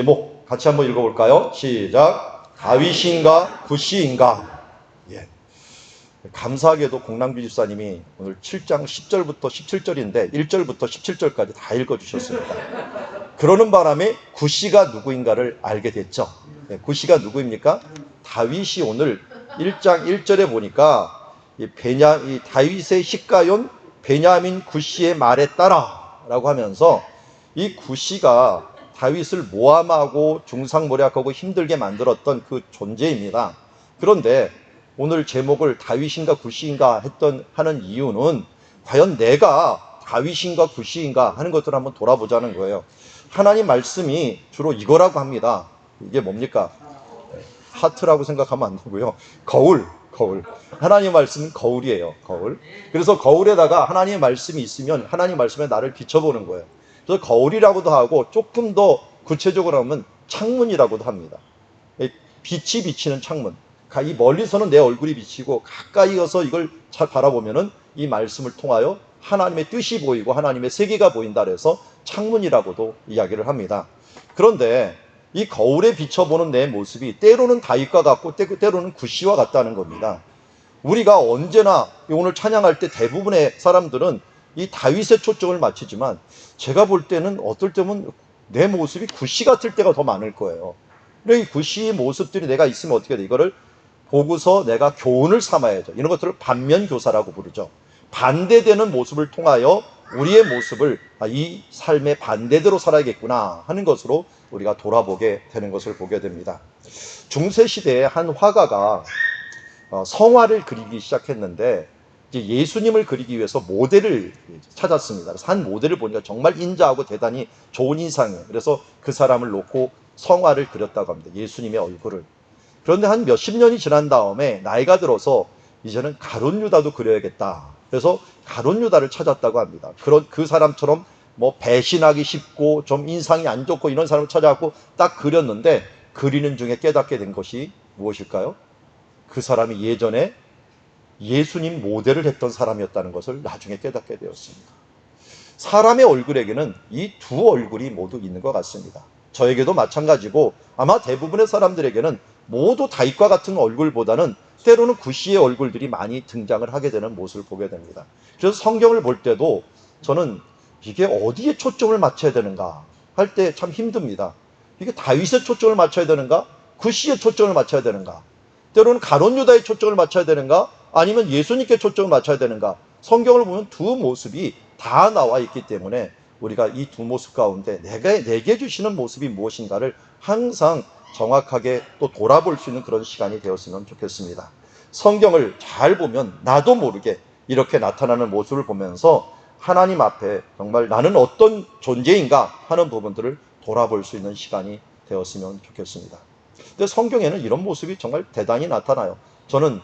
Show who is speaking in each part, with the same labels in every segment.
Speaker 1: 제목 같이 한번 읽어볼까요? 시작. 다윗인가 굿시인가. 예. 감사하게도 공랑비 집사님이 오늘 7장 10절부터 17절인데 1절부터 17절까지 다 읽어주셨습니다. 그러는 바람에 굿시가 누구인가를 알게 됐죠. 예, 굿시가 누구입니까? 다윗이 오늘 1장 1절에 보니까 이 다윗의 시가yon 베냐민 굿시의 말에 따라 라고 하면서 이 굿시가 다윗을 모함하고 중상모략하고 힘들게 만들었던 그 존재입니다. 그런데 오늘 제목을 다윗인가 굿시인가 하는 이유는 과연 내가 다윗인가 굿시인가 하는 것들을 한번 돌아보자는 거예요. 하나님 말씀이 주로 이거라고 합니다. 이게 뭡니까? 하트라고 생각하면 안 되고요. 거울. 하나님 말씀은 거울이에요. 거울. 그래서 거울에다가 하나님의 말씀이 있으면 하나님 말씀에 나를 비춰보는 거예요. 그래서 거울이라고도 하고 조금 더 구체적으로 하면 창문이라고도 합니다. 빛이 비치는 창문. 이 멀리서는 내 얼굴이 비치고 가까이 가서 이걸 잘 바라보면은 이 말씀을 통하여 하나님의 뜻이 보이고 하나님의 세계가 보인다 그래서 창문이라고도 이야기를 합니다. 그런데 이 거울에 비춰보는 내 모습이 때로는 다윗과 같고 때로는 굿시와 같다는 겁니다. 우리가 언제나 오늘 찬양할 때 대부분의 사람들은 이 다윗의 초점을 맞추지만 제가 볼 때는 어떨 때면 내 모습이 굿시 같을 때가 더 많을 거예요. 이 굿시의 모습들이 내가 있으면 어떻게 돼? 이거를 보고서 내가 교훈을 삼아야죠. 이런 것들을 반면교사라고 부르죠. 반대되는 모습을 통하여 우리의 모습을 이 삶의 반대대로 살아야겠구나 하는 것으로 우리가 돌아보게 되는 것을 보게 됩니다. 중세시대에 한 화가가 성화를 그리기 시작했는데 이제 예수님을 그리기 위해서 모델을 찾았습니다. 그래서 한 모델을 보니까 정말 인자하고 대단히 좋은 인상이에요. 그래서 그 사람을 놓고 성화를 그렸다고 합니다. 예수님의 얼굴을. 그런데 한 몇십 년이 지난 다음에 나이가 들어서 이제는 가룟 유다도 그려야겠다. 그래서 가룟 유다를 찾았다고 합니다. 그 사람처럼 뭐 배신하기 쉽고 좀 인상이 안 좋고 이런 사람을 찾아갖고 딱 그렸는데 그리는 중에 깨닫게 된 것이 무엇일까요? 그 사람이 예전에 예수님 모델을 했던 사람이었다는 것을 나중에 깨닫게 되었습니다. 사람의 얼굴에게는 이 두 얼굴이 모두 있는 것 같습니다. 저에게도 마찬가지고 아마 대부분의 사람들에게는 모두 다윗과 같은 얼굴보다는 때로는 굿시의 얼굴들이 많이 등장을 하게 되는 모습을 보게 됩니다. 그래서 성경을 볼 때도 저는 이게 어디에 초점을 맞춰야 되는가 할 때 참 힘듭니다. 이게 다윗의 초점을 맞춰야 되는가? 굿시의 초점을 맞춰야 되는가? 때로는 가룟 유다의 초점을 맞춰야 되는가? 아니면 예수님께 초점을 맞춰야 되는가? 성경을 보면 두 모습이 다 나와 있기 때문에 우리가 이 두 모습 가운데 내게 주시는 모습이 무엇인가를 항상 정확하게 또 돌아볼 수 있는 그런 시간이 되었으면 좋겠습니다. 성경을 잘 보면 나도 모르게 이렇게 나타나는 모습을 보면서 하나님 앞에 정말 나는 어떤 존재인가 하는 부분들을 돌아볼 수 있는 시간이 되었으면 좋겠습니다. 근데 성경에는 이런 모습이 정말 대단히 나타나요. 저는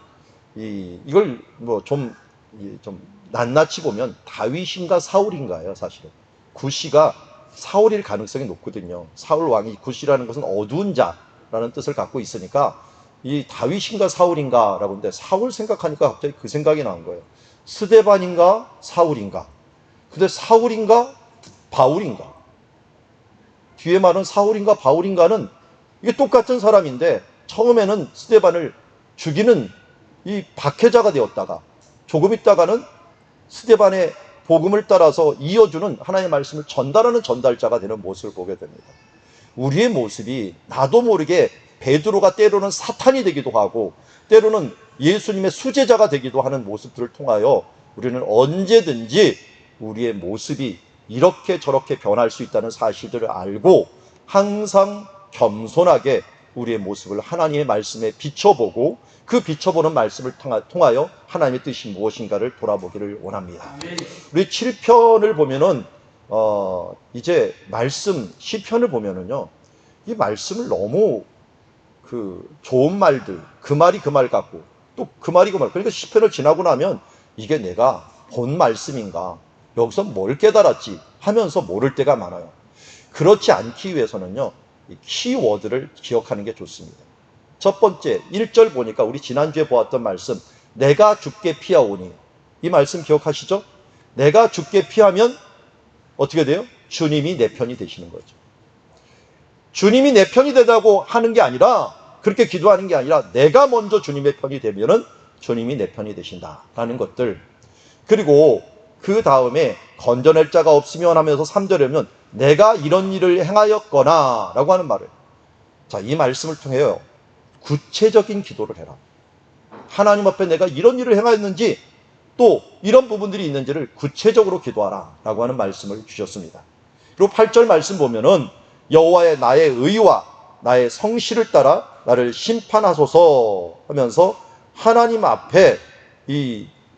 Speaker 1: 이걸 뭐 좀 낱낱이 보면 다윗인가 사울인가예요, 사실은. 굿시가 사울일 가능성이 높거든요. 사울 왕이 굿시라는 것은 어두운 자라는 뜻을 갖고 있으니까 이 다윗인가 사울인가 라고 하는데 사울 생각하니까 갑자기 그 생각이 나는 거예요. 스데반인가 사울인가. 근데 사울인가 바울인가. 뒤에 말은 사울인가 바울인가는 이게 똑같은 사람인데 처음에는 스데반을 죽이는 이 박해자가 되었다가 조금 있다가는 스데반의 복음을 따라서 이어주는 하나님의 말씀을 전달하는 전달자가 되는 모습을 보게 됩니다. 우리의 모습이 나도 모르게 베드로가 때로는 사탄이 되기도 하고 때로는 예수님의 수제자가 되기도 하는 모습들을 통하여 우리는 언제든지 우리의 모습이 이렇게 저렇게 변할 수 있다는 사실들을 알고 항상 겸손하게 우리의 모습을 하나님의 말씀에 비춰보고 그 비춰보는 말씀을 통하여 하나님의 뜻이 무엇인가를 돌아보기를 원합니다. 우리 7편을 보면은 이제 말씀 시편을 보면은요 이 말씀을 너무 좋은 말들 그 말이 그 말 같고 또 그 말이 그 말 그러니까 시편을 지나고 나면 이게 내가 본 말씀인가 여기서 뭘 깨달았지 하면서 모를 때가 많아요. 그렇지 않기 위해서는요 이 키워드를 기억하는 게 좋습니다. 첫 번째 1절 보니까 우리 지난주에 보았던 말씀 내가 주께 피하오니 이 말씀 기억하시죠? 내가 주께 피하면 어떻게 돼요? 주님이 내 편이 되시는 거죠. 주님이 내 편이 되자고 하는 게 아니라, 그렇게 기도하는 게 아니라 내가 먼저 주님의 편이 되면은 주님이 내 편이 되신다라는 것들. 그리고 그 다음에 건져낼 자가 없으면 하면서 3절에는 내가 이런 일을 행하였거나 라고 하는 말을. 자, 이 말씀을 통해요, 구체적인 기도를 해라. 하나님 앞에 내가 이런 일을 행하였는지 또 이런 부분들이 있는지를 구체적으로 기도하라 라고 하는 말씀을 주셨습니다. 그리고 8절 말씀 보면은 여호와의 나의 의와 나의 성실을 따라 나를 심판하소서 하면서 하나님 앞에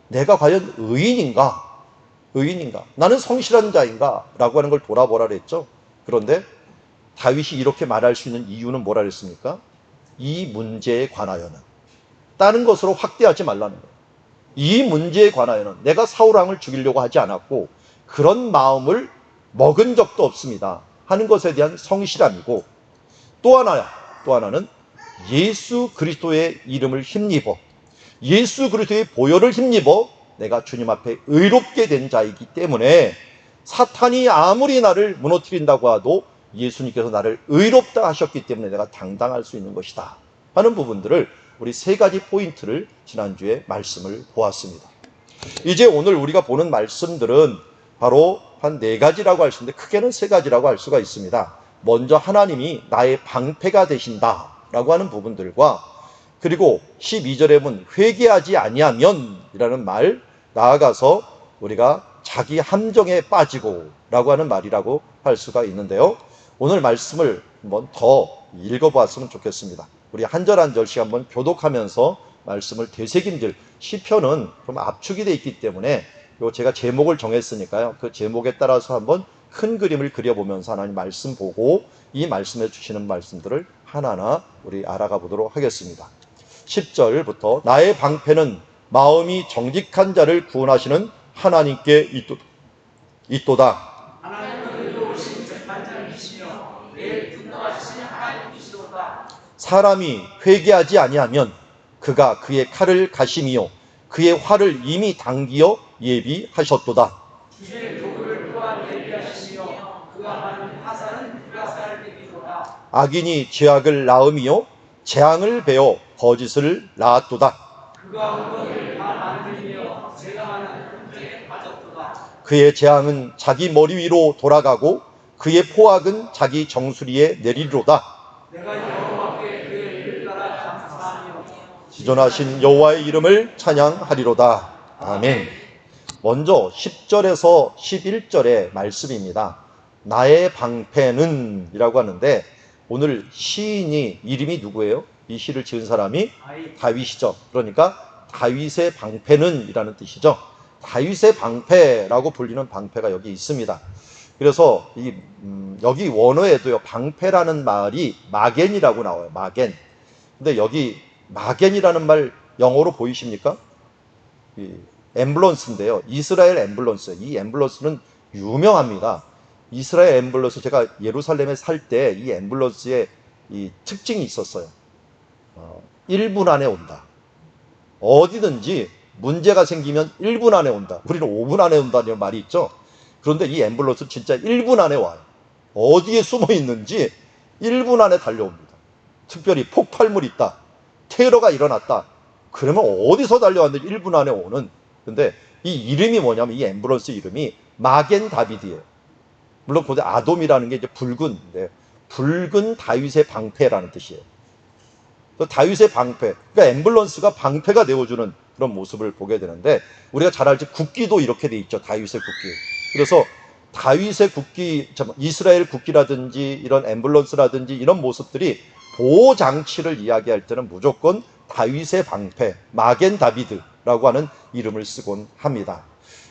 Speaker 1: 내가 과연 의인인가? 나는 성실한 자인가? 라고 하는 걸 돌아보라 그랬죠. 그런데 다윗이 이렇게 말할 수 있는 이유는 뭐라 그랬습니까? 이 문제에 관하여는, 다른 것으로 확대하지 말라는 거예요. 이 문제에 관하여는 내가 사울왕을 죽이려고 하지 않았고 그런 마음을 먹은 적도 없습니다 하는 것에 대한 성실함이고, 또 하나는 예수 그리스도의 이름을 힘입어, 예수 그리스도의 보혈을 힘입어 내가 주님 앞에 의롭게 된 자이기 때문에 사탄이 아무리 나를 무너뜨린다고 해도 예수님께서 나를 의롭다 하셨기 때문에 내가 당당할 수 있는 것이다 하는 부분들을, 우리 세 가지 포인트를 지난주에 말씀을 보았습니다. 이제 오늘 우리가 보는 말씀들은 바로 한 네 가지라고 할 수 있는데 크게는 세 가지라고 할 수가 있습니다. 먼저 하나님이 나의 방패가 되신다 라고 하는 부분들과, 그리고 12절에 보면 회개하지 아니하면 이라는 말, 나아가서 우리가 자기 함정에 빠지고 라고 하는 말이라고 할 수가 있는데요. 오늘 말씀을 한번 더 읽어봤으면 좋겠습니다. 우리 한 절 한 절씩 한번 교독하면서 말씀을 되새김질. 시편은 좀 압축이 되어 있기 때문에 제가 제목을 정했으니까요, 그 제목에 따라서 한번 큰 그림을 그려보면서 하나님 말씀 보고 이 말씀해 주시는 말씀들을 하나하나 우리 알아가 보도록 하겠습니다. 10절부터 나의 방패는 마음이 정직한 자를 구원하시는 하나님께 있도다. 사람이 회개하지 아니하면 그가 그의 칼을 가심이요 그의 활을 이미 당기어 예비하셨도다. 악인이 죄악을 낳음이요 재앙을 베어 거짓을 낳았도다. 그의 재앙은 자기 머리 위로 돌아가고 그의 포악은 자기 정수리에 내리리로다. 지존하신 여호와의 이름을 찬양하리로다. 아멘. 먼저 10절에서 11절의 말씀입니다. 나의 방패는 이라고 하는데, 오늘 시인이 이름이 누구예요? 이 시를 지은 사람이 다윗이죠. 그러니까 다윗의 방패는 이라는 뜻이죠. 다윗의 방패라고 불리는 방패가 여기 있습니다. 그래서 여기 원어에도요, 방패라는 말이 마겐이라고 나와요. 마겐. 근데 여기 마겐이라는 말 영어로 보이십니까? 앰뷸런스인데요. 이스라엘 앰뷸런스. 이 앰뷸런스는 유명합니다. 이스라엘 앰뷸런스, 제가 예루살렘에 살 때 이 앰뷸런스의 이 특징이 있었어요. 1분 안에 온다. 어디든지 문제가 생기면 1분 안에 온다. 우리는 5분 안에 온다는 말이 있죠. 그런데 이 앰뷸런스 진짜 1분 안에 와요. 어디에 숨어 있는지 1분 안에 달려옵니다. 특별히 폭발물이 있다, 테러가 일어났다, 그러면 어디서 달려왔는지 1분 안에 오는. 근데 이 이름이 뭐냐면, 이 앰뷸런스 이름이 마겐 다비드예요. 물론 거기 아돔이라는 게 이제 붉은 다윗의 방패라는 뜻이에요. 다윗의 방패, 그러니까 앰뷸런스가 방패가 되어주는 그런 모습을 보게 되는데, 우리가 잘 알지 국기도 이렇게 돼 있죠. 다윗의 국기. 그래서 다윗의 국기, 이스라엘 국기라든지 이런 앰뷸런스라든지 이런 모습들이 보호 장치를 이야기할 때는 무조건 다윗의 방패, 마겐 다비드라고 하는 이름을 쓰곤 합니다.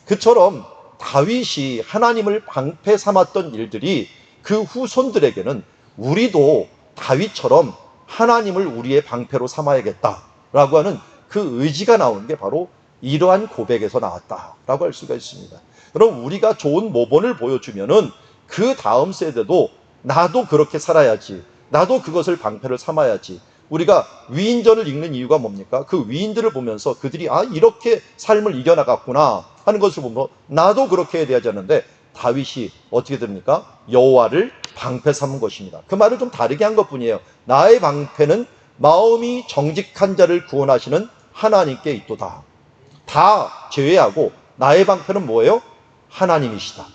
Speaker 1: 그처럼 다윗이 하나님을 방패 삼았던 일들이 그 후손들에게는 우리도 다윗처럼 하나님을 우리의 방패로 삼아야겠다라고 하는 그 의지가 나오는 게 바로 이러한 고백에서 나왔다라고 할 수가 있습니다. 그럼 우리가 좋은 모범을 보여주면은 그 다음 세대도 나도 그렇게 살아야지, 나도 그것을 방패를 삼아야지. 우리가 위인전을 읽는 이유가 뭡니까? 그 위인들을 보면서 그들이 이렇게 삶을 이겨나갔구나 하는 것을 보면 나도 그렇게 해야 되지 않는데, 다윗이 어떻게 됩니까? 여호와를 방패 삼은 것입니다. 그 말을 좀 다르게 한 것뿐이에요. 나의 방패는 마음이 정직한 자를 구원하시는 하나님께 있도다. 다 제외하고 나의 방패는 뭐예요? 하나님이시다.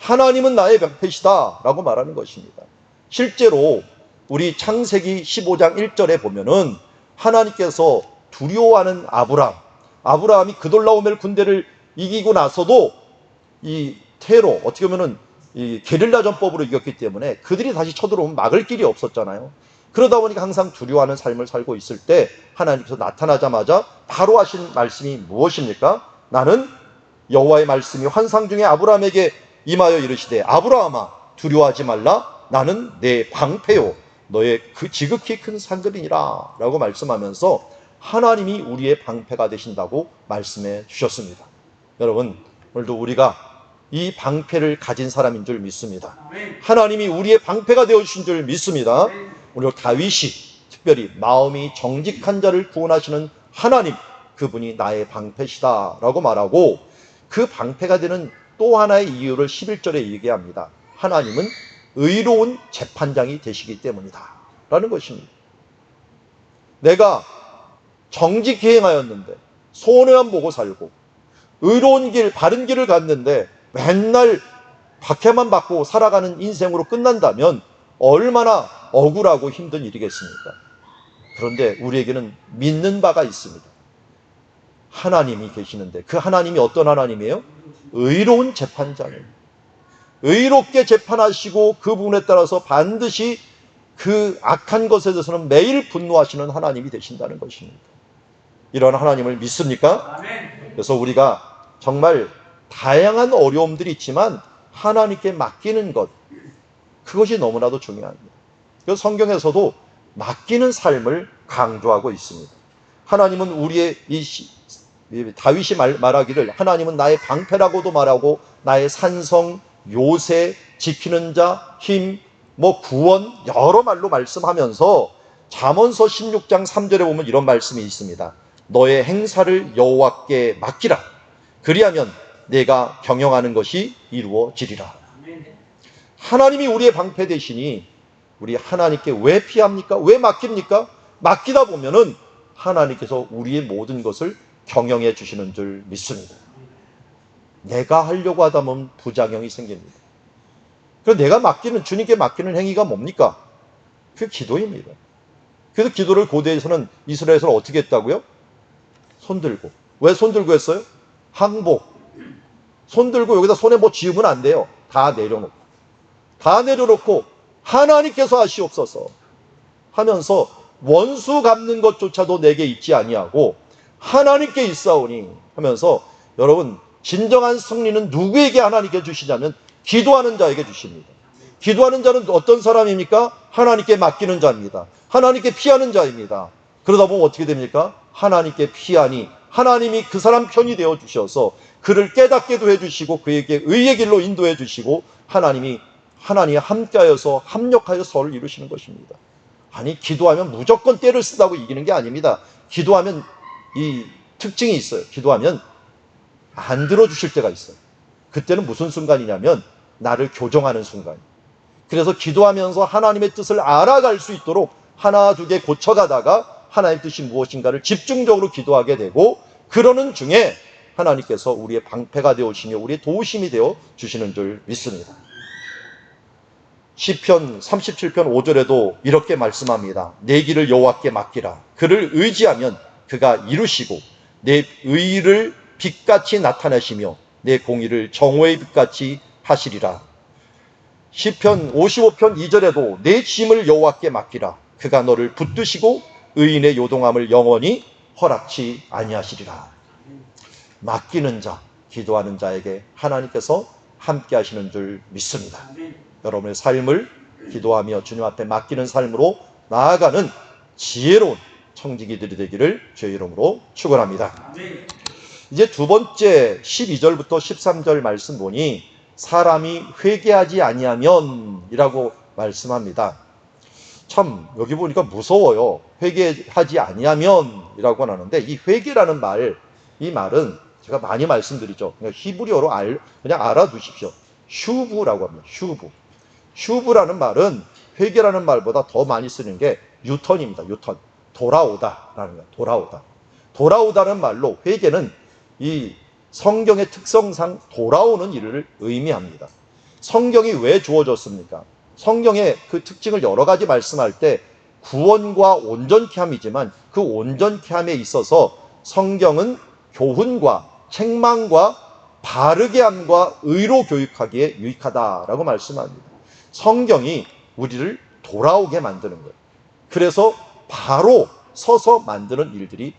Speaker 1: 하나님은 나의 방패시다 라고 말하는 것입니다. 실제로 우리 창세기 15장 1절에 보면은 하나님께서 두려워하는 아브라함이 그돌라오멜 군대를 이기고 나서도 이 테러, 어떻게 보면은 이 게릴라 전법으로 이겼기 때문에 그들이 다시 쳐들어오면 막을 길이 없었잖아요. 그러다 보니까 항상 두려워하는 삶을 살고 있을 때 하나님께서 나타나자마자 바로 하신 말씀이 무엇입니까? 나는 여호와의 말씀이 환상 중에 아브라함에게 임하여 이르시되 아브라함아 두려워하지 말라 나는 내 방패요 너의 그 지극히 큰 산들이니라 라고 말씀하면서 하나님이 우리의 방패가 되신다고 말씀해 주셨습니다. 여러분 오늘도 우리가 이 방패를 가진 사람인 줄 믿습니다. 하나님이 우리의 방패가 되어주신 줄 믿습니다. 오늘 다윗이 특별히 마음이 정직한 자를 구원하시는 하나님, 그분이 나의 방패시다 라고 말하고 그 방패가 되는 또 하나의 이유를 11절에 얘기합니다. 하나님은 의로운 재판장이 되시기 때문이다 라는 것입니다. 내가 정직히 행하였는데 손해만 보고 살고 의로운 길, 바른 길을 갔는데 맨날 박해만 받고 살아가는 인생으로 끝난다면 얼마나 억울하고 힘든 일이겠습니까? 그런데 우리에게는 믿는 바가 있습니다. 하나님이 계시는데 그 하나님이 어떤 하나님이에요? 의로운 재판장이에요. 의롭게 재판하시고 그 부분에 따라서 반드시 그 악한 것에 대해서는 매일 분노하시는 하나님이 되신다는 것입니다. 이런 하나님을 믿습니까? 그래서 우리가 정말 다양한 어려움들이 있지만 하나님께 맡기는 것, 그것이 너무나도 중요합니다. 그래서 성경에서도 맡기는 삶을 강조하고 있습니다. 하나님은 우리의 다윗이 말하기를 하나님은 나의 방패라고도 말하고 나의 산성, 요새, 지키는 자, 힘, 구원 여러 말로 말씀하면서 잠언서 16장 3절에 보면 이런 말씀이 있습니다. 너의 행사를 여호와께 맡기라. 그리하면 내가 경영하는 것이 이루어지리라. 하나님이 우리의 방패 되시니 우리 하나님께 왜 피합니까? 왜 맡깁니까? 맡기다 보면은 하나님께서 우리의 모든 것을 경영해 주시는 줄 믿습니다. 내가 하려고 하다 보면 부작용이 생깁니다. 그래서 내가 주님께 맡기는 행위가 뭡니까? 그 기도입니다. 그래서 기도를 고대에서는 이스라엘에서는 어떻게 했다고요? 손 들고. 왜 손 들고 했어요? 항복. 손 들고 여기다 손에 쥐으면 안 돼요. 다 내려놓고 하나님께서 하시옵소서 하면서 원수 갚는 것조차도 내게 있지 아니하고 하나님께 있사오니 하면서 여러분 진정한 승리는 누구에게 하나님께 주시냐면 기도하는 자에게 주십니다. 기도하는 자는 어떤 사람입니까? 하나님께 맡기는 자입니다. 하나님께 피하는 자입니다. 그러다 보면 어떻게 됩니까? 하나님께 피하니 하나님이 그 사람 편이 되어 주셔서 그를 깨닫게도 해주시고 그에게 의의 길로 인도해 주시고 하나님이 함께하여서 합력하여 서를 이루시는 것입니다. 아니 기도하면 무조건 때를 쓰다고 이기는 게 아닙니다. 기도하면 이 특징이 있어요. 기도하면 안 들어주실 때가 있어요. 그때는 무슨 순간이냐면 나를 교정하는 순간. 그래서 기도하면서 하나님의 뜻을 알아갈 수 있도록 하나 두 개 고쳐가다가 하나님의 뜻이 무엇인가를 집중적으로 기도하게 되고 그러는 중에 하나님께서 우리의 방패가 되어주시며 우리의 도우심이 되어 주시는 줄 믿습니다. 시편 37편 5절에도 이렇게 말씀합니다. 내 길을 여호와께 맡기라. 그를 의지하면 그가 이루시고 내 의를 빛같이 나타내시며 내 공의를 정오의 빛같이 하시리라. 시편 55편 2절에도 내 짐을 여호와께 맡기라. 그가 너를 붙드시고 의인의 요동함을 영원히 허락치 아니하시리라. 맡기는 자, 기도하는 자에게 하나님께서 함께 하시는 줄 믿습니다. 여러분의 삶을 기도하며 주님 앞에 맡기는 삶으로 나아가는 지혜로운 청지기들이 되기를 주의 이름으로 축원합니다. 이제 두 번째 12절부터 13절 말씀 보니 사람이 회개하지 아니하면 이라고 말씀합니다. 참 여기 보니까 무서워요. 회개하지 아니하면 이라고 하는데 이 회개라는 이 말은 제가 많이 말씀드리죠. 그냥 히브리어로 그냥 알아두십시오. 슈브라고 합니다. 슈브. 슈브라는 말은 회개라는 말보다 더 많이 쓰는 게 유턴입니다. 유턴. 돌아오다라는 거예요. 돌아오다. 돌아오다는 말로 회개는 이 성경의 특성상 돌아오는 일을 의미합니다. 성경이 왜 주어졌습니까? 성경의 그 특징을 여러 가지 말씀할 때 구원과 온전케 함이지만 그 온전케 함에 있어서 성경은 교훈과 책망과 바르게 함과 의로 교육하기에 유익하다라고 말씀합니다. 성경이 우리를 돌아오게 만드는 거예요. 그래서 바로 서서 만드는 일들이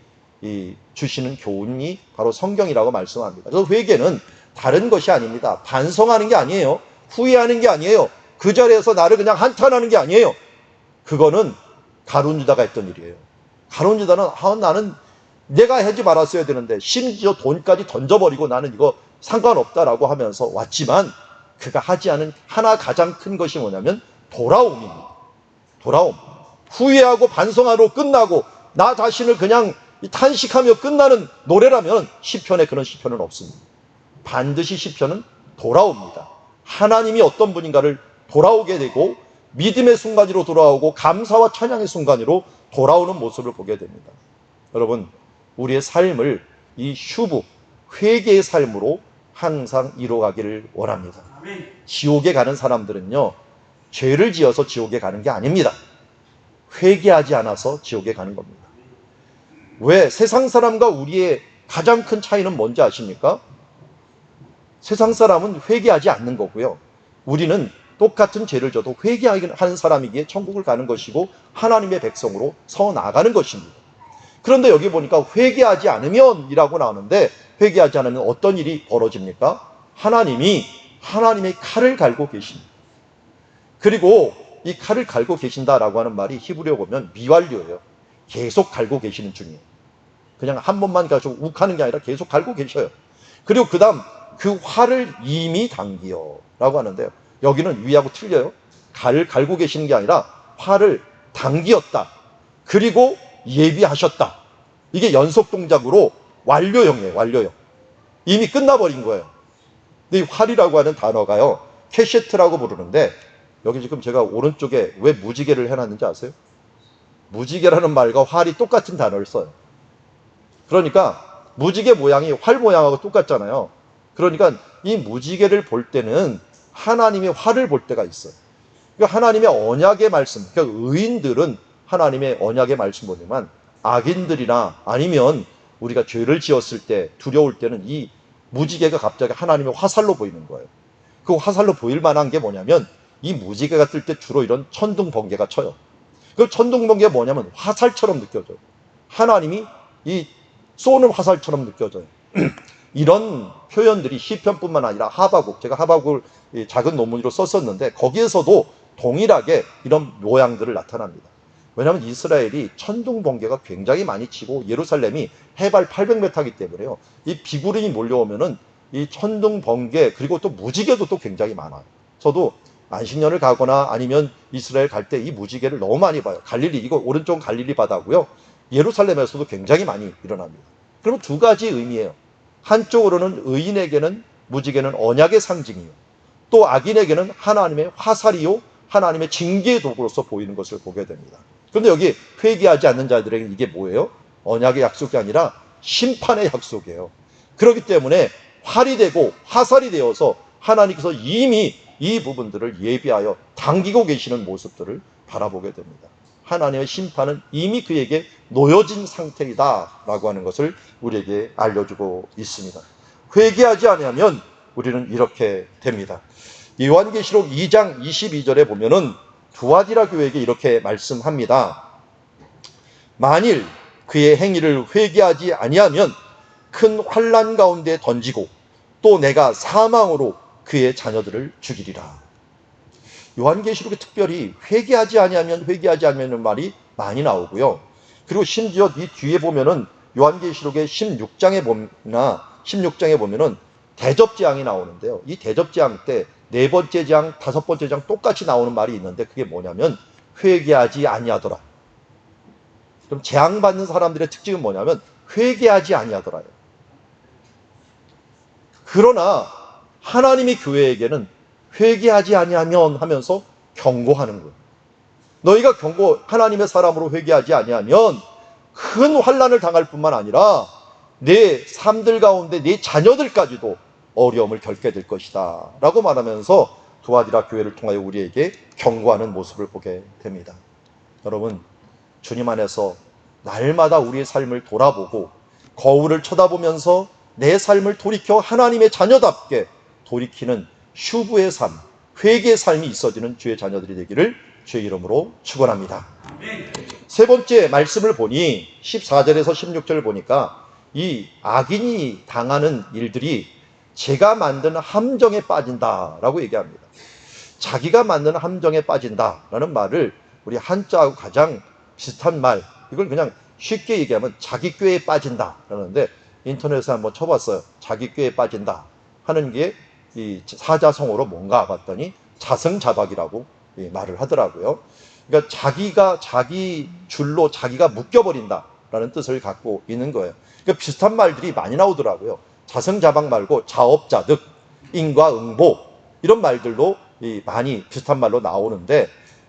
Speaker 1: 주시는 교훈이 바로 성경이라고 말씀합니다. 그래서 회개는 다른 것이 아닙니다. 반성하는 게 아니에요. 후회하는 게 아니에요. 그 자리에서 나를 그냥 한탄하는 게 아니에요. 그거는 가룟 유다가 했던 일이에요. 가룟 유다는 나는 내가 하지 말았어야 되는데 심지어 돈까지 던져버리고 나는 이거 상관없다라고 하면서 왔지만 그가 하지 않은 하나 가장 큰 것이 뭐냐면 돌아옴입니다. 돌아옴. 후회하고 반성하러 끝나고 나 자신을 그냥 탄식하며 끝나는 노래라면 시편에 그런 시편은 없습니다. 반드시 시편은 돌아옵니다. 하나님이 어떤 분인가를 돌아오게 되고 믿음의 순간으로 돌아오고 감사와 찬양의 순간으로 돌아오는 모습을 보게 됩니다. 여러분, 우리의 삶을 이 슈브, 회개의 삶으로 항상 이루어가기를 원합니다. 지옥에 가는 사람들은요, 죄를 지어서 지옥에 가는 게 아닙니다. 회개하지 않아서 지옥에 가는 겁니다. 왜? 세상 사람과 우리의 가장 큰 차이는 뭔지 아십니까? 세상 사람은 회개하지 않는 거고요. 우리는 똑같은 죄를 져도 회개하는 사람이기에 천국을 가는 것이고 하나님의 백성으로 서 나가는 것입니다. 그런데 여기 보니까 회개하지 않으면 이라고 나오는데 회개하지 않으면 어떤 일이 벌어집니까? 하나님의 칼을 갈고 계십니다. 그리고 이 칼을 갈고 계신다라고 하는 말이 히브리어 보면 미완료예요. 계속 갈고 계시는 중이에요. 그냥 한 번만 가지고 욱하는 게 아니라 계속 갈고 계셔요. 그리고 그 다음 그 활을 이미 당기어 라고 하는데요. 여기는 위하고 틀려요. 갈고 계시는 게 아니라 활을 당기었다. 그리고 예비하셨다. 이게 연속 동작으로 완료형이에요. 완료형. 이미 끝나버린 거예요. 근데 이 활이라고 하는 단어가요. 캐셰트라고 부르는데 여기 지금 제가 오른쪽에 왜 무지개를 해놨는지 아세요? 무지개라는 말과 활이 똑같은 단어를 써요. 그러니까 무지개 모양이 활 모양하고 똑같잖아요. 그러니까 이 무지개를 볼 때는 하나님의 활을 볼 때가 있어요. 그러니까 하나님의 언약의 말씀, 그러니까 의인들은 하나님의 언약의 말씀 보지만 악인들이나 아니면 우리가 죄를 지었을 때 두려울 때는 이 무지개가 갑자기 하나님의 화살로 보이는 거예요. 그 화살로 보일 만한 게 뭐냐면 이 무지개가 뜰 때 주로 이런 천둥 번개가 쳐요. 그 천둥 번개가 뭐냐면 화살처럼 느껴져요. 하나님이 이 쏘는 화살처럼 느껴져요. 이런 표현들이 시편뿐만 아니라 하바국, 제가 하바국을 작은 논문으로 썼었는데 거기에서도 동일하게 이런 모양들을 나타납니다. 왜냐하면 이스라엘이 천둥 번개가 굉장히 많이 치고 예루살렘이 해발 800m이기 때문에요. 이 비구름이 몰려오면은 이 천둥 번개 그리고 또 무지개도 또 굉장히 많아요. 저도 안식년을 가거나 아니면 이스라엘 갈 때 이 무지개를 너무 많이 봐요. 갈릴리, 이거 오른쪽 갈릴리 바다고요. 예루살렘에서도 굉장히 많이 일어납니다. 그러면 두 가지 의미예요. 한쪽으로는 의인에게는 무지개는 언약의 상징이요. 또 악인에게는 하나님의 화살이요. 하나님의 징계의 도구로서 보이는 것을 보게 됩니다. 그런데 여기 회개하지 않는 자들에게 이게 뭐예요? 언약의 약속이 아니라 심판의 약속이에요. 그렇기 때문에 활이 되고 화살이 되어서 하나님께서 이미 이 부분들을 예비하여 당기고 계시는 모습들을 바라보게 됩니다. 하나님의 심판은 이미 그에게 놓여진 상태이다라고 하는 것을 우리에게 알려주고 있습니다. 회개하지 않으면 우리는 이렇게 됩니다. 요한계시록 2장 22절에 보면은 두아디라 교회에게 이렇게 말씀합니다. 만일 그의 행위를 회개하지 아니하면 큰 환난 가운데 던지고 또 내가 사망으로 그의 자녀들을 죽이리라. 요한계시록에 특별히 회개하지 아니하면 말이 많이 나오고요. 그리고 심지어 이 뒤에 보면은 요한계시록의 16장에 보면은 대접재앙이 나오는데요. 이 대접재앙 때 네 번째 장, 다섯 번째 장 똑같이 나오는 말이 있는데 그게 뭐냐면 회개하지 아니하더라. 그럼 재앙받는 사람들의 특징은 뭐냐면 회개하지 아니하더라요. 그러나 하나님의 교회에게는 회개하지 아니하면 하면서 경고하는 거예요. 너희가 하나님의 사람으로 회개하지 아니하면 큰 환난을 당할 뿐만 아니라 내 삶들 가운데 내 자녀들까지도 어려움을 겪게 될 것이다 라고 말하면서 두아디라 교회를 통하여 우리에게 경고하는 모습을 보게 됩니다. 여러분, 주님 안에서 날마다 우리의 삶을 돌아보고 거울을 쳐다보면서 내 삶을 돌이켜 하나님의 자녀답게 돌이키는 휴부의 삶, 회개의 삶이 있어지는 주의 자녀들이 되기를 주의 이름으로 축원합니다. 세 번째 말씀을 보니 14절에서 16절을 보니까 이 악인이 당하는 일들이 제가 만든 함정에 빠진다라고 얘기합니다. 자기가 만든 함정에 빠진다라는 말을 우리 한자하고 가장 비슷한 말, 이걸 그냥 쉽게 얘기하면 자기 꾀에 빠진다 라는데, 인터넷에 한번 쳐봤어요. 자기 꾀에 빠진다 하는 게 이 사자성어로 뭔가 봤더니 자승자박이라고 말을 하더라고요. 그러니까 자기가 자기 줄로 자기가 묶여버린다 라는 뜻을 갖고 있는 거예요. 그러니까 비슷한 말들이 많이 나오더라고요. 자승자박 말고 자업자득, 인과응보 이런 말들도 많이 비슷한 말로 나오는데,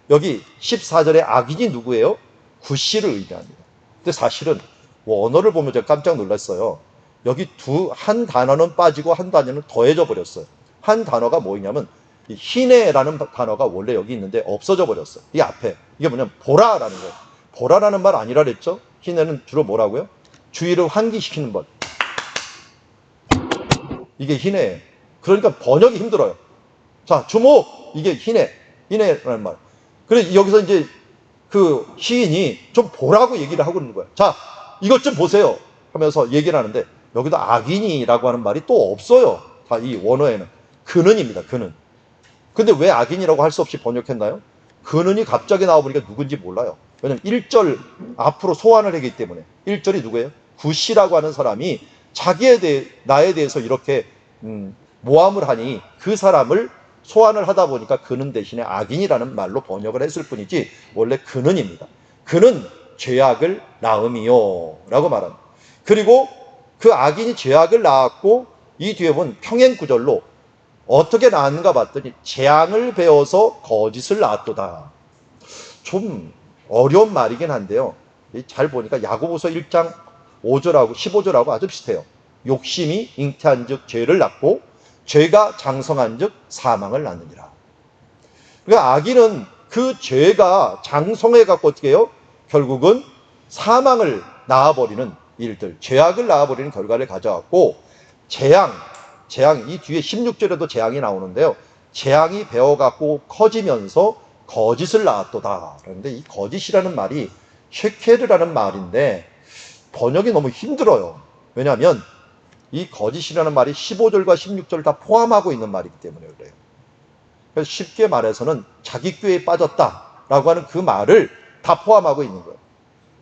Speaker 1: 여기 14절에 악인이 누구예요? 구씨를 의미합니다. 근데 사실은 원어를 보면 제가 깜짝 놀랐어요. 여기 한 단어는 빠지고 한 단어는 더해져 버렸어요. 한 단어가 뭐냐면 희내라는 단어가 원래 여기 있는데 없어져 버렸어요. 이 앞에. 이게 뭐냐면 보라라는 거예요. 보라라는 말 아니라 그랬죠? 희내는 주로 뭐라고요? 주의를 환기시키는 것. 이게 희내예요. 그러니까 번역이 힘들어요. 자, 주목! 이게 희내라는 말. 그래서 여기서 이제 그 시인이 좀 보라고 얘기를 하고 있는 거예요. 자, 이것 좀 보세요 하면서 얘기를 하는데, 여기도 악인이라고 하는 말이 또 없어요. 다 이 원어에는. 근은입니다. 근은. 근데 왜 악인이라고 할 수 없이 번역했나요? 근은이 갑자기 나와보니까 누군지 몰라요. 왜냐면 1절 앞으로 소환을 했기 때문에. 1절이 누구예요? 구시라고 하는 사람이 나에 대해서 이렇게 모함을 하니 그 사람을 소환을 하다 보니까 근은 대신에 악인이라는 말로 번역을 했을 뿐이지 원래 근은입니다. 근은 죄악을 낳음이요 라고 말합니다. 그리고 그 악인이 죄악을 낳았고 이 뒤에 보면 평행구절로 어떻게 낳았는가 봤더니 재앙을 배워서 거짓을 낳았도다. 좀 어려운 말이긴 한데요. 잘 보니까 야고보서 1장 5절하고 15절하고 아주 비슷해요. 욕심이 잉태한 즉 죄를 낳고 죄가 장성한 즉 사망을 낳느니라. 그러니까 악인은 그 죄가 장성해 갖고 어떻게 해요? 결국은 사망을 낳아버리는 일들, 죄악을 낳아버리는 결과를 가져왔고, 재앙 이 뒤에 16절에도 재앙이 나오는데요. 재앙이 배어갖고 커지면서 거짓을 낳았도다. 그런데 이 거짓이라는 말이 쉐케르라는 말인데 번역이 너무 힘들어요. 왜냐하면 이 거짓이라는 말이 15절과 16절을 다 포함하고 있는 말이기 때문에 그래요. 그래서 쉽게 말해서는 자기 꾀에 빠졌다라고 하는 그 말을 다 포함하고 있는 거예요.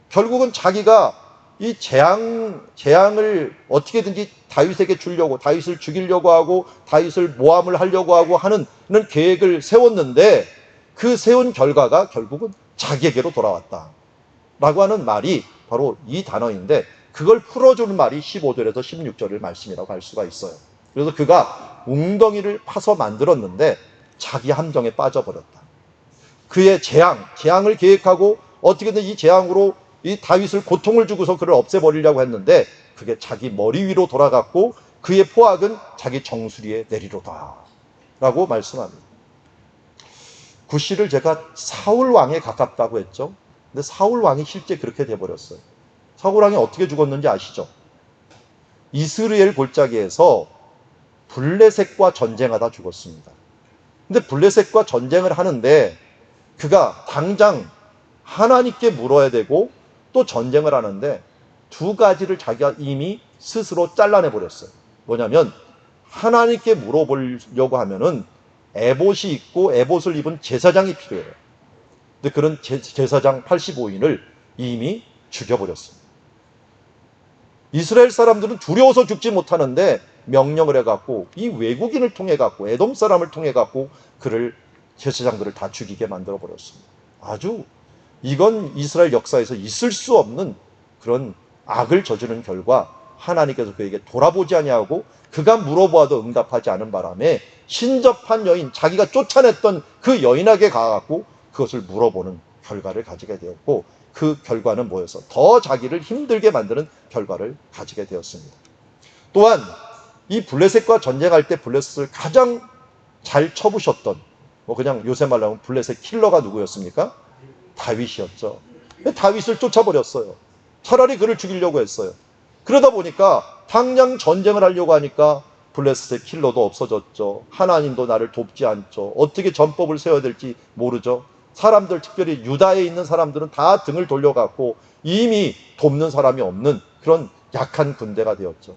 Speaker 1: 결국은 자기가 이 재앙을 어떻게든지 다윗에게 주려고, 다윗을 죽이려고 하고 다윗을 모함을 하려고 하고 하는 계획을 세웠는데 그 세운 결과가 결국은 자기에게로 돌아왔다라고 하는 말이 바로 이 단어인데, 그걸 풀어주는 말이 15절에서 16절의 말씀이라고 할 수가 있어요. 그래서 그가 웅덩이를 파서 만들었는데 자기 함정에 빠져버렸다. 그의 재앙을 계획하고 어떻게든 이 재앙으로 이 다윗을 고통을 주고서 그를 없애버리려고 했는데 그게 자기 머리 위로 돌아갔고 그의 포악은 자기 정수리에 내리로다 라고 말씀합니다. 구시를 제가 사울 왕에 가깝다고 했죠. 근데 사울 왕이 실제 그렇게 돼버렸어요. 사울 왕이 어떻게 죽었는지 아시죠? 이스라엘 골짜기에서 블레셋과 전쟁하다 죽었습니다. 근데 블레셋과 전쟁을 하는데 그가 당장 하나님께 물어야 되고 또 전쟁을 하는데 두 가지를 자기가 이미 스스로 잘라내버렸어요. 뭐냐면 하나님께 물어보려고 하면은 에봇이 있고 에봇을 입은 제사장이 필요해요. 근데 그런 제사장 85인을 이미 죽여버렸습니다. 이스라엘 사람들은 두려워서 죽지 못하는데 명령을 해갖고 이 외국인을 통해갖고 에돔 사람을 통해갖고 그를 제사장들을 다 죽이게 만들어버렸습니다. 아주 이건 이스라엘 역사에서 있을 수 없는 그런 악을 저지른 결과 하나님께서 그에게 돌아보지 아니하고 그가 물어보아도 응답하지 않은 바람에 신접한 여인, 자기가 쫓아냈던 그 여인에게 가갖고 그것을 물어보는 결과를 가지게 되었고, 그 결과는 뭐였어? 더 자기를 힘들게 만드는 결과를 가지게 되었습니다. 또한 이 블레셋과 전쟁할 때 블레셋을 가장 잘 쳐부셨던, 그냥 요새 말로 하면 블레셋 킬러가 누구였습니까? 다윗이었죠. 다윗을 쫓아버렸어요. 차라리 그를 죽이려고 했어요. 그러다 보니까 당장 전쟁을 하려고 하니까 블레셋의 킬러도 없어졌죠. 하나님도 나를 돕지 않죠. 어떻게 전법을 세워야 될지 모르죠. 사람들, 특별히 유다에 있는 사람들은 다 등을 돌려갖고 이미 돕는 사람이 없는 그런 약한 군대가 되었죠.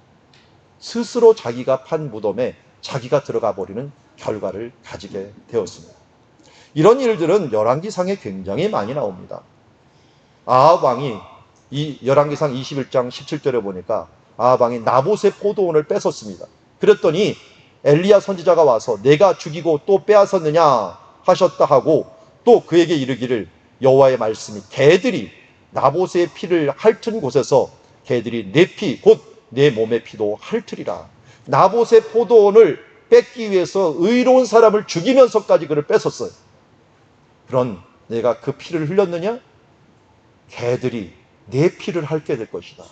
Speaker 1: 스스로 자기가 판 무덤에 자기가 들어가 버리는 결과를 가지게 되었습니다. 이런 일들은 열왕기상에 굉장히 많이 나옵니다. 아합 왕이 이 열왕기상 21장 17절에 보니까 아합 왕이 나봇의 포도원을 뺏었습니다. 그랬더니 엘리야 선지자가 와서 내가 죽이고 또 빼앗았느냐 하셨다 하고, 또 그에게 이르기를 여호와의 말씀이 개들이 나봇의 피를 핥은 곳에서 개들이 내 피 곧 내 몸의 피도 핥으리라. 나봇의 포도원을 뺏기 위해서 의로운 사람을 죽이면서까지 그를 뺏었어요. 그런 내가 그 피를 흘렸느냐? 개들이 내 피를 핥게 될 것이다.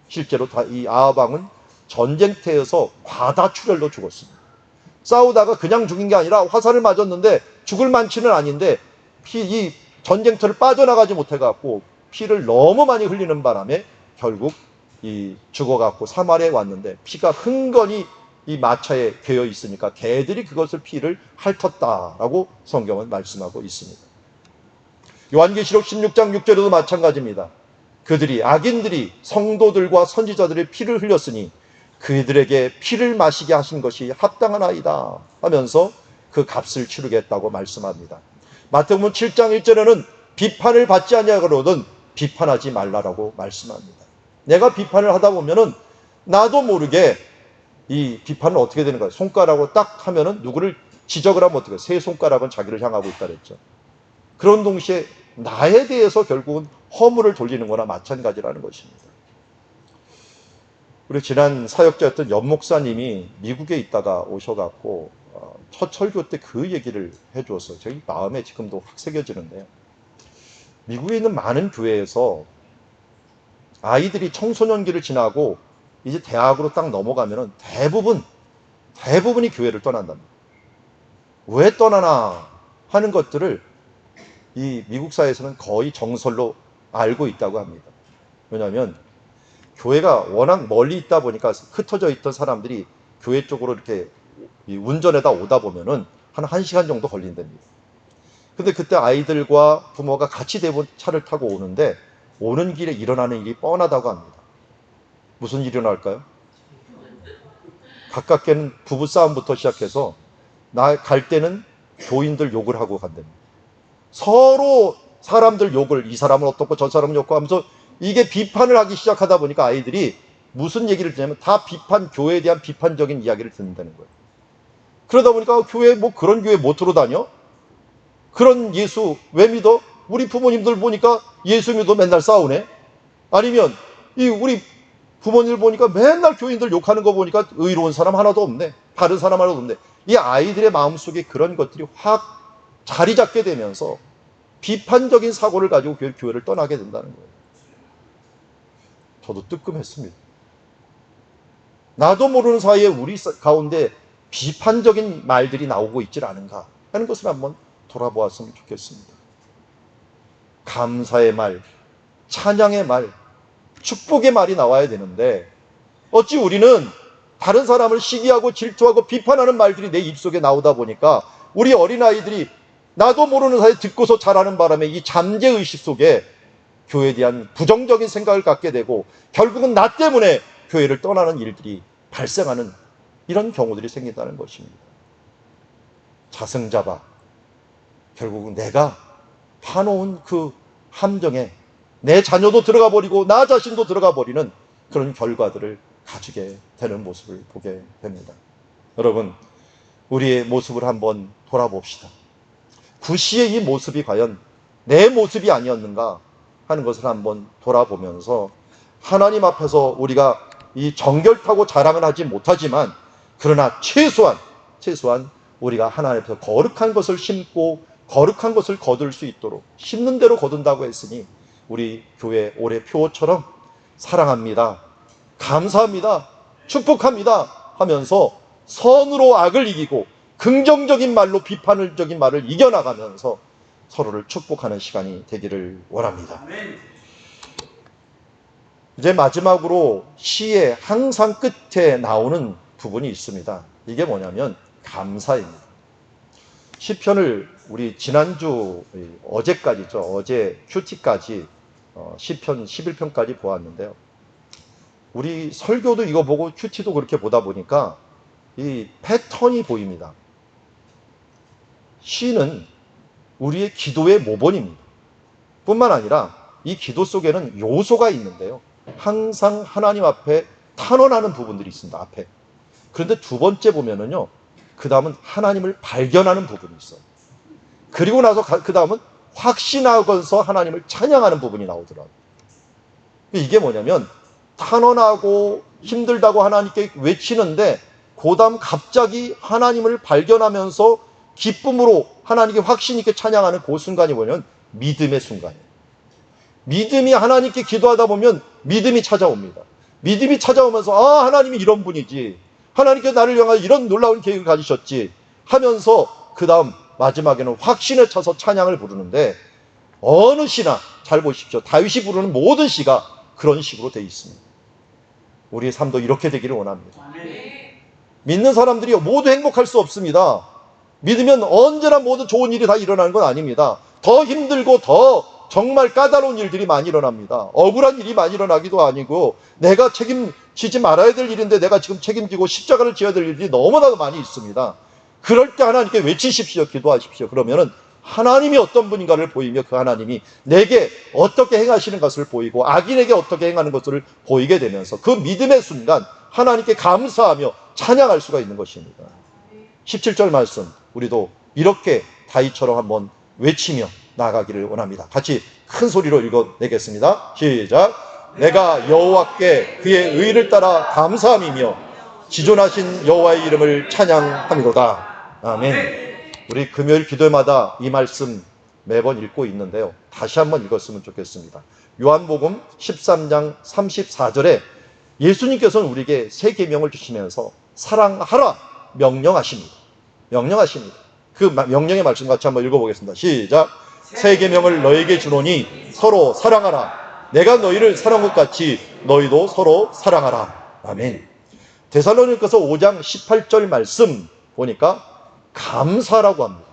Speaker 1: 실제로 이 아합 왕은 전쟁터에서 과다출혈로 죽었습니다. 싸우다가 그냥 죽인 게 아니라 화살을 맞았는데 죽을 만치는 아닌데 이 전쟁터를 빠져나가지 못해갖고 피를 너무 많이 흘리는 바람에 결국 죽어갖고 사마리아에 왔는데 피가 흥건히 이 마차에 괴어 있으니까 개들이 그것을 피를 핥았다라고 성경은 말씀하고 있습니다. 요한계시록 16장 6절에도 마찬가지입니다. 그들이, 악인들이 성도들과 선지자들의 피를 흘렸으니 그들에게 피를 마시게 하신 것이 합당한 아이다 하면서 그 값을 치르겠다고 말씀합니다. 마태복음 7장 1절에는 비판을 받지 아니하거든 비판하지 말라라고 말씀합니다. 내가 비판을 하다 보면은 나도 모르게 이 비판은 어떻게 되는 거예요? 손가락으로 딱 하면은 누구를 지적을 하면 어떻게 해요? 세 손가락은 자기를 향하고 있다 그랬죠. 그런 동시에 나에 대해서 결국은 허물을 돌리는 거나 마찬가지라는 것입니다. 우리 지난 사역자였던 연 목사님이 미국에 있다가 오셔갖고 첫 설교 때 그 얘기를 해주었어요. 제 마음에 지금도 확 새겨지는데요. 미국에 있는 많은 교회에서 아이들이 청소년기를 지나고 이제 대학으로 딱 넘어가면은 대부분이 교회를 떠난답니다. 왜 떠나나 하는 것들을 이 미국 사회에서는 거의 정설로 알고 있다고 합니다. 왜냐하면 교회가 워낙 멀리 있다 보니까 흩어져 있던 사람들이 교회 쪽으로 이렇게 운전에다 오다 보면은 한 1시간 정도 걸린답니다. 근데 그때 아이들과 부모가 같이 대본 차를 타고 오는데 오는 길에 일어나는 일이 뻔하다고 합니다. 무슨 일이 일어날까요? 가깝게는 부부싸움부터 시작해서 나 갈 때는 교인들 욕을 하고 간답니다. 서로 사람들 욕을, 이 사람은 어떻고 저 사람은 어떻고 하면서 이게 비판을 하기 시작하다 보니까 아이들이 무슨 얘기를 듣냐면 다 교회에 대한 비판적인 이야기를 듣는다는 거예요. 그러다 보니까 교회 그런 교회 못 들어다녀? 그런 예수 왜 믿어? 우리 부모님들 보니까 예수 믿어 맨날 싸우네? 아니면 우리 부모님들 보니까 맨날 교인들 욕하는 거 보니까 의로운 사람 하나도 없네. 바른 사람 하나도 없네. 이 아이들의 마음속에 그런 것들이 확 자리 잡게 되면서 비판적인 사고를 가지고 교회를 떠나게 된다는 거예요. 저도 뜨끔했습니다. 나도 모르는 사이에 우리 가운데 비판적인 말들이 나오고 있질 않은가 하는 것을 한번 돌아보았으면 좋겠습니다. 감사의 말, 찬양의 말, 축복의 말이 나와야 되는데 어찌 우리는 다른 사람을 시기하고 질투하고 비판하는 말들이 내 입속에 나오다 보니까 우리 어린아이들이 나도 모르는 사이에 듣고서 자라는 바람에 이 잠재의식 속에 교회에 대한 부정적인 생각을 갖게 되고 결국은 나 때문에 교회를 떠나는 일들이 발생하는 이런 경우들이 생긴다는 것입니다. 자승자박, 결국은 내가 파놓은 그 함정에 내 자녀도 들어가 버리고 나 자신도 들어가 버리는 그런 결과들을 가지게 되는 모습을 보게 됩니다. 여러분, 우리의 모습을 한번 돌아봅시다. 구시의 이 모습이 과연 내 모습이 아니었는가 하는 것을 한번 돌아보면서 하나님 앞에서 우리가 이 정결타고 자랑을 하지 못하지만 그러나 최소한 우리가 하나님 앞에서 거룩한 것을 심고 거룩한 것을 거둘 수 있도록 심는 대로 거둔다고 했으니 우리 교회 올해 표처럼 사랑합니다, 감사합니다, 축복합니다 하면서 선으로 악을 이기고 긍정적인 말로 비판적인 말을 이겨나가면서 서로를 축복하는 시간이 되기를 원합니다. 이제 마지막으로 시의 항상 끝에 나오는 부분이 있습니다. 이게 뭐냐면 감사입니다. 시편을 우리 지난주 어제까지죠. 어제 큐티까지 시편 11편까지 보았는데요. 우리 설교도 이거 보고 큐티도 그렇게 보다 보니까 이 패턴이 보입니다. 시는 우리의 기도의 모본입니다. 뿐만 아니라 이 기도 속에는 요소가 있는데요. 항상 하나님 앞에 탄원하는 부분들이 있습니다. 앞에. 그런데 두 번째 보면은요. 그 다음은 하나님을 발견하는 부분이 있어요. 그리고 나서 그 다음은 확신하면서 하나님을 찬양하는 부분이 나오더라고요. 이게 뭐냐면 탄원하고 힘들다고 하나님께 외치는데 그 다음 갑자기 하나님을 발견하면서 기쁨으로 하나님께 확신 있게 찬양하는 그 순간이 뭐냐면 믿음의 순간이에요. 믿음이 하나님께 기도하다 보면 믿음이 찾아옵니다. 믿음이 찾아오면서 하나님이 이런 분이지, 하나님께서 나를 향하여 이런 놀라운 계획을 가지셨지 하면서 그 다음 마지막에는 확신에 차서 찬양을 부르는데 어느 시나 잘 보십시오. 다윗이 부르는 모든 시가 그런 식으로 되어 있습니다. 우리의 삶도 이렇게 되기를 원합니다. 믿는 사람들이 모두 행복할 수 없습니다. 믿으면 언제나 모든 좋은 일이 다 일어나는 건 아닙니다. 더 힘들고 더 정말 까다로운 일들이 많이 일어납니다. 억울한 일이 많이 일어나기도 아니고 내가 책임지지 말아야 될 일인데 내가 지금 책임지고 십자가를 지어야 될 일이 너무나도 많이 있습니다. 그럴 때 하나님께 외치십시오. 기도하십시오. 그러면은 하나님이 어떤 분인가를 보이며 그 하나님이 내게 어떻게 행하시는 것을 보이고 악인에게 어떻게 행하는 것을 보이게 되면서 그 믿음의 순간 하나님께 감사하며 찬양할 수가 있는 것입니다. 17절 말씀 우리도 이렇게 다윗처럼 한번 외치며 나아가기를 원합니다. 같이 큰 소리로 읽어내겠습니다. 시작. 내가 여호와께 그의 의를 따라 감사함이며 지존하신 여호와의 이름을 찬양함이로다. 아멘. 우리 금요일 기도마다 이 말씀 매번 읽고 있는데요. 다시 한번 읽었으면 좋겠습니다. 요한복음 13장 34절에 예수님께서는 우리에게 새 계명을 주시면서 사랑하라 명령하십니다. 그 명령의 말씀 같이 한번 읽어보겠습니다. 시작. 새 계명을 너에게 주노니 서로 사랑하라. 내가 너희를 사랑한 것 같이 너희도 서로 사랑하라. 아멘. 데살로니가서 5장 18절 말씀 보니까 감사라고 합니다.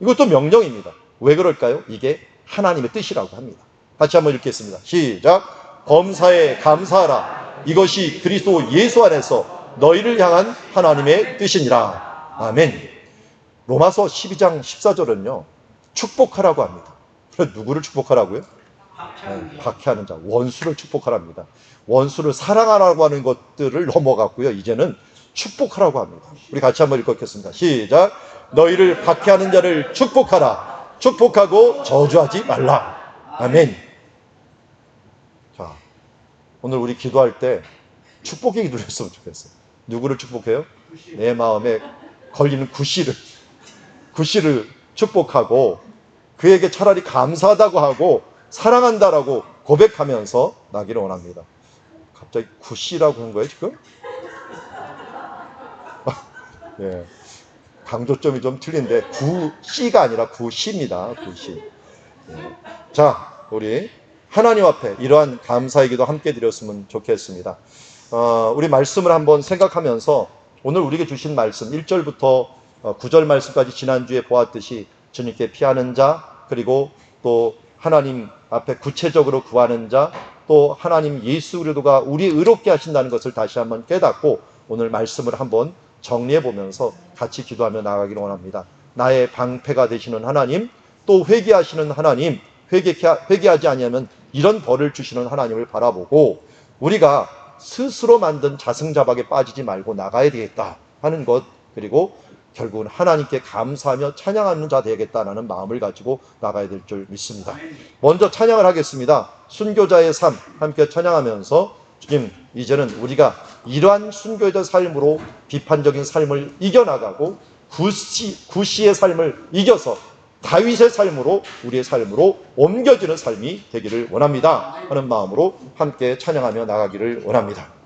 Speaker 1: 이것도 명령입니다. 왜 그럴까요? 이게 하나님의 뜻이라고 합니다. 같이 한번 읽겠습니다. 시작. 범사에 감사하라. 이것이 그리스도 예수 안에서 너희를 향한 하나님의 뜻이니라. 아멘. 로마서 12장 14절은요. 축복하라고 합니다. 누구를 축복하라고요? 박해하는 자, 원수를 축복하랍니다. 원수를 사랑하라고 하는 것들을 넘어갔고요. 이제는 축복하라고 합니다. 우리 같이 한번 읽겠습니다. 시작. 너희를 박해하는 자를 축복하라. 축복하고 저주하지 말라. 아멘. 자, 오늘 우리 기도할 때 축복의 기도를 했으면 좋겠어요. 누구를 축복해요? 내 마음에 걸리는 구씨를 축복하고 그에게 차라리 감사하다고 하고 사랑한다라고 고백하면서 나기를 원합니다. 갑자기 구씨라고 한 거예요 지금? 예, 강조점이 좀 틀린데 구씨가 아니라 구씨입니다. 구씨. 예. 자, 우리 하나님 앞에 이러한 감사의 기도 함께 드렸으면 좋겠습니다. 우리 말씀을 한번 생각하면서 오늘 우리에게 주신 말씀 1절부터 9절 말씀까지 지난주에 보았듯이 주님께 피하는 자, 그리고 또 하나님 앞에 구체적으로 구하는 자, 또 하나님 예수 그리스도가 우리 의롭게 하신다는 것을 다시 한번 깨닫고 오늘 말씀을 한번 정리해 보면서 같이 기도하며 나아가기를 원합니다. 나의 방패가 되시는 하나님, 또 회개하시는 하나님, 회개하지 아니하면 이런 벌을 주시는 하나님을 바라보고 우리가 스스로 만든 자승자박에 빠지지 말고 나가야 되겠다 하는 것, 그리고 결국은 하나님께 감사하며 찬양하는 자 되겠다는 마음을 가지고 나가야 될 줄 믿습니다. 먼저 찬양을 하겠습니다. 순교자의 삶 함께 찬양하면서 주님, 이제는 우리가 이러한 순교의 삶으로 비판적인 삶을 이겨나가고 구시의 삶을 이겨서 다윗의 삶으로 우리의 삶으로 옮겨지는 삶이 되기를 원합니다 하는 마음으로 함께 찬양하며 나가기를 원합니다.